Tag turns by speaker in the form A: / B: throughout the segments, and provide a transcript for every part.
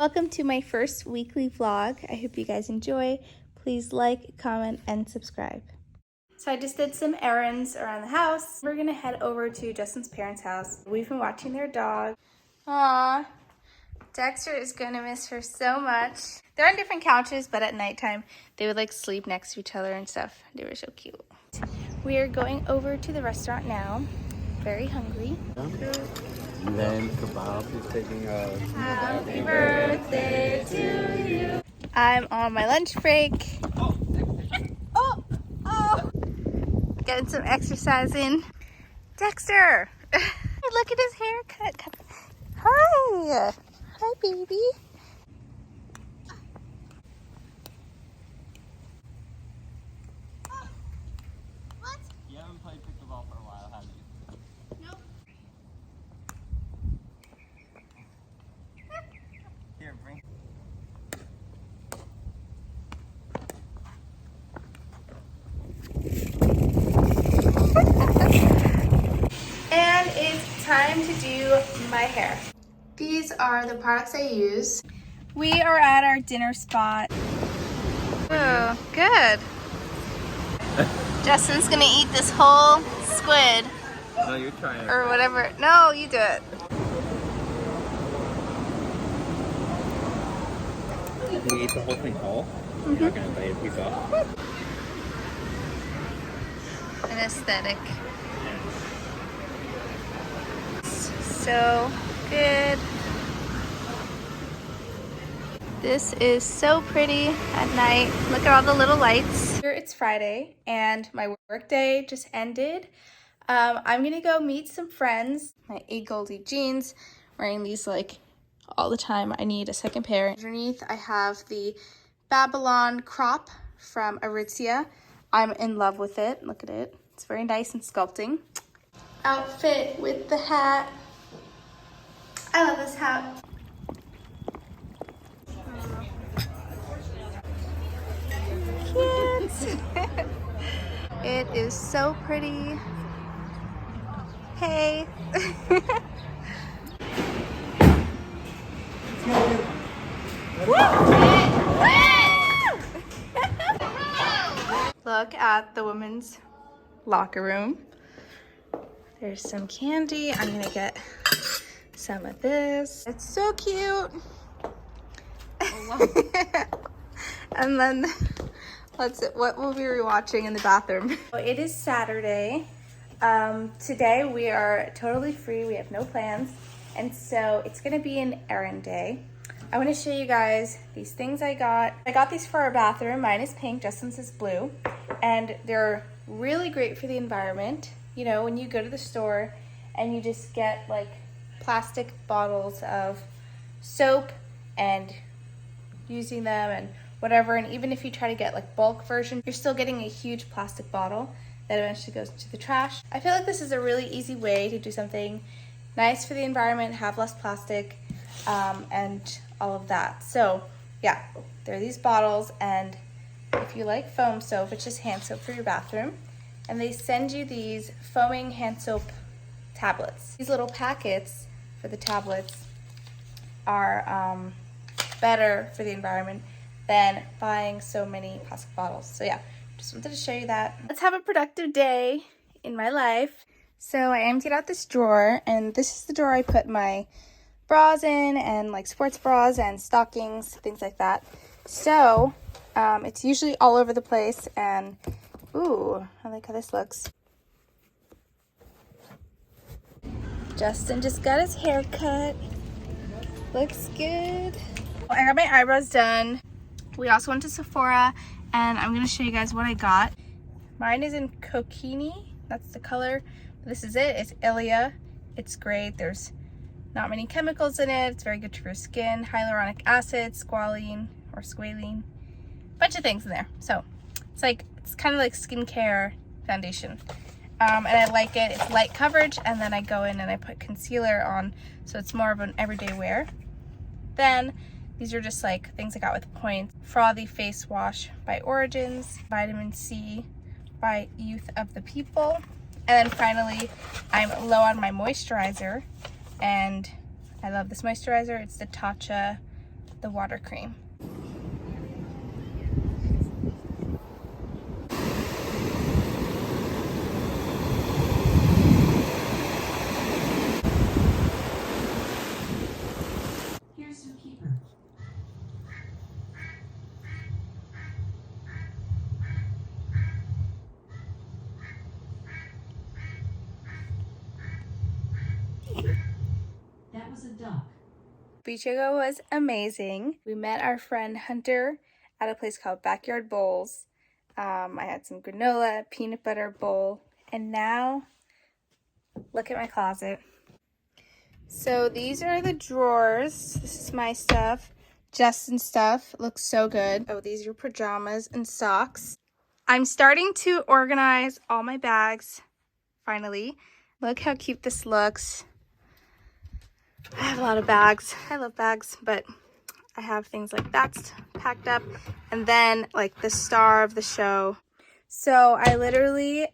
A: Welcome to my first weekly vlog. I hope you guys enjoy. Please like, comment, and subscribe. So I just did some errands around the house. We're gonna head over to Justin's parents' house. We've been watching their dog. Aww, Dexter is gonna miss her so much. They're on different couches, but at nighttime, they would like sleep next to each other and stuff. They were so cute. We are going over to the restaurant now. Very hungry.
B: And then Kebab is taking a
A: Happy birthday to you. I'm on my lunch break. Oh. Getting some exercise in. Dexter, look at his haircut. Hi. Hi, baby. What?
B: You haven't played pickleball for a while, have you?
A: Nope.
B: Here, bring.
A: And it's time to do my hair. These are the products I use. We are at our dinner spot. Oh, good. Justin's gonna eat this whole squid.
B: No, you're trying.
A: Or whatever. No, you do it.
B: Can you eat the whole thing whole? You're not gonna bite a piece off.
A: An aesthetic. So good. This is so pretty at night. Look at all the little lights. Here it's Friday and my work day just ended. I'm gonna go meet some friends. My A Goldie jeans, wearing these like all the time. I need a second pair. Underneath I have the Babylon crop from Aritzia. I'm in love with it. Look at it. It's very nice and sculpting. Outfit with the hat. I love this hat. Kids. It is so pretty. Hey. Look at the women's locker room. There's some candy. I'm gonna get some of this. It's so cute. And then what will we be watching in the bathroom? It is Saturday. Today we are totally free. We have no plans. And so it's gonna be an errand day. I wanna show you guys these things I got. I got these for our bathroom. Mine is pink, Justin's is blue. And they're really great for the environment. You know, when you go to the store and you just get like plastic bottles of soap and using them and whatever, and even if you try to get like bulk version, you're still getting a huge plastic bottle that eventually goes to the trash. I feel like this is a really easy way to do something nice for the environment, have less plastic, and all of that. So yeah, there are these bottles, and if you like foam soap, it's just hand soap for your bathroom, and they send you these foaming hand soap tablets. These little packets for the tablets are better for the environment than buying so many plastic bottles. So yeah, just wanted to show you that. Let's have a productive day in my life. So I emptied out this drawer, and this is the drawer I put my bras in, and like sports bras and stockings, things like that. So it's usually all over the place, and ooh, I like how this looks. Justin just got his hair cut. Looks good. I got my eyebrows done. We also went to Sephora, and I'm gonna show you guys what I got. Mine is in Coquini, that's the color. This is it, it's Ilia. It's great, there's not many chemicals in it. It's very good for your skin. Hyaluronic acid, squalene, bunch of things in there. So it's kind of like skincare foundation. And I like it. It's light coverage, and then I go in and I put concealer on, so it's more of an everyday wear. Then these are just like things I got with points. Frothy face wash by Origins, vitamin C by Youth of the People. And then finally, I'm low on my moisturizer, and I love this moisturizer. It's the Tatcha the water cream.
C: Here's Zookeeper. That was a duck.
A: Beach yoga was amazing. We met our friend Hunter at a place called Backyard Bowls. I had some granola, peanut butter bowl, and now look at my closet. So these are the drawers. This is my stuff. Justin's stuff. Looks so good. Oh, these are pajamas and socks. I'm starting to organize all my bags, finally. Look how cute this looks. I have a lot of bags. I love bags, but I have things like that packed up. And then like the star of the show. So I literally,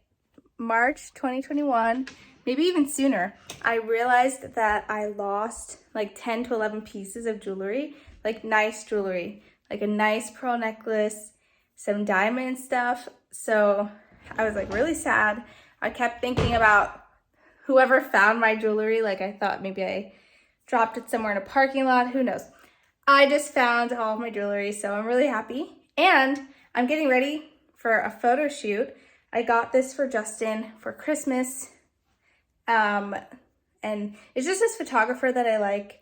A: March 2021, maybe even sooner, I realized that I lost like 10 to 11 pieces of jewelry, like nice jewelry, like a nice pearl necklace, some diamond stuff. So I was like really sad. I kept thinking about whoever found my jewelry. Like I thought maybe I dropped it somewhere in a parking lot, who knows. I just found all of my jewelry, so I'm really happy. And I'm getting ready for a photo shoot. I got this for Justin for Christmas. And it's just this photographer that I like.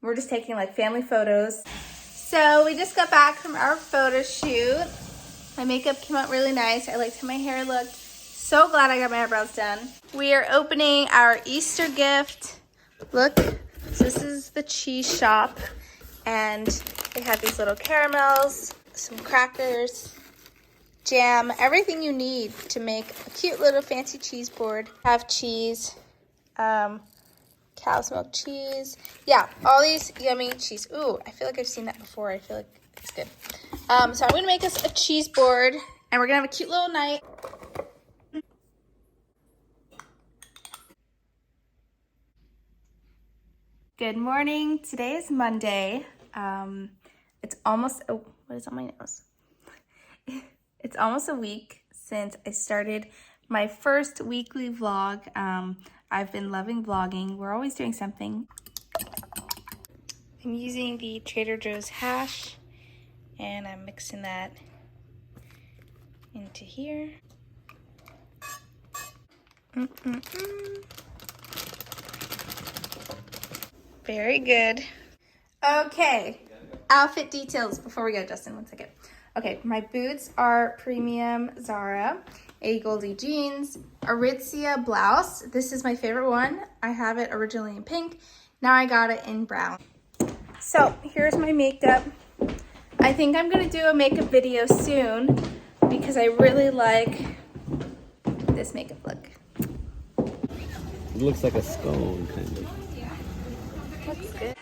A: We're just taking like family photos. So we just got back from our photo shoot. My makeup came out really nice. I liked how my hair looked. So glad I got my eyebrows done. We are opening our Easter gift. Look, so this is the cheese shop, and they have these little caramels, some crackers, jam, everything you need to make a cute little fancy cheese board. Have cheese, cow's milk cheese. Yeah, all these yummy cheese. Ooh, I feel like I've seen that before. I feel like it's good. So I'm gonna make us a cheese board, and we're gonna have a cute little night. Good morning. Today is Monday. It's almost, oh, what is on my nose? It's almost a week since I started my first weekly vlog. I've been loving vlogging. We're always doing something. I'm using the Trader Joe's hash, and I'm mixing that into here. Very good. Okay, outfit details before we go, Justin, 1 second. Okay, my boots are premium Zara, a Goldie jeans, Aritzia blouse. This is my favorite one. I have it originally in pink. Now I got it in brown. So here's my makeup. I think I'm gonna do a makeup video soon because I really like this makeup look.
B: It looks like a scone, kind of.
A: Looks good.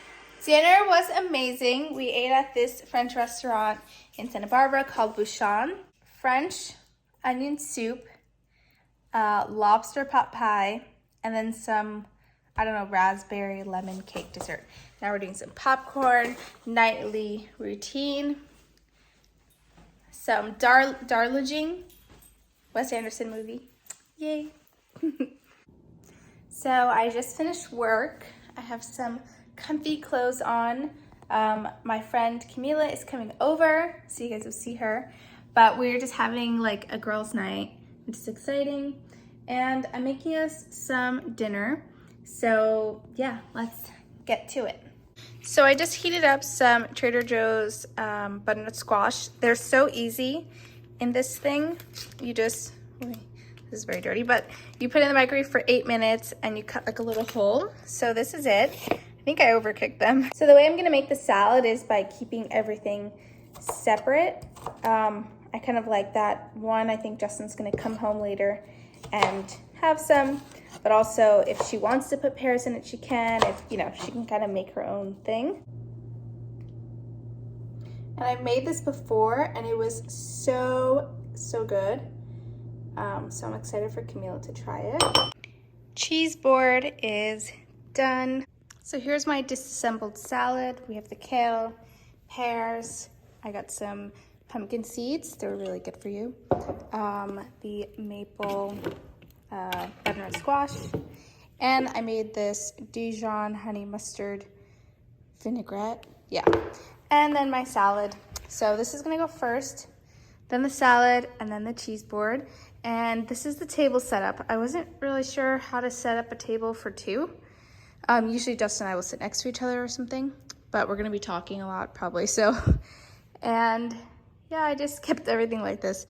A: Dinner was amazing. We ate at this French restaurant in Santa Barbara called Bouchon. French onion soup, lobster pot pie, and then some, I don't know, raspberry lemon cake dessert. Now we're doing some popcorn, nightly routine, some Darlinging, Wes Anderson movie. Yay. So I just finished work. I have some comfy clothes on. My friend Camila is coming over, so you guys will see her. But we're just having like a girls' night, which is exciting. And I'm making us some dinner. So yeah, let's get to it. So I just heated up some Trader Joe's butternut squash. They're so easy in this thing. You just, this is very dirty, but you put it in the microwave for 8 minutes and you cut like a little hole. So this is it. I think I overcooked them. So the way I'm gonna make the salad is by keeping everything separate. I kind of like that. One, I think Justin's gonna come home later and have some, but also if she wants to put pears in it, she can. If, you know, she can kind of make her own thing. And I've made this before and it was so good. So I'm excited for Camila to try it. Cheese board is done. So here's my disassembled salad. We have the kale, pears. I got some pumpkin seeds. They're really good for you. The maple butternut squash. And I made this Dijon honey mustard vinaigrette. Yeah. And then my salad. So this is gonna go first, then the salad, and then the cheese board. And this is the table setup. I wasn't really sure how to set up a table for two. Usually Dustin and I will sit next to each other or something, but we're gonna be talking a lot probably, so. And yeah, I just kept everything like this.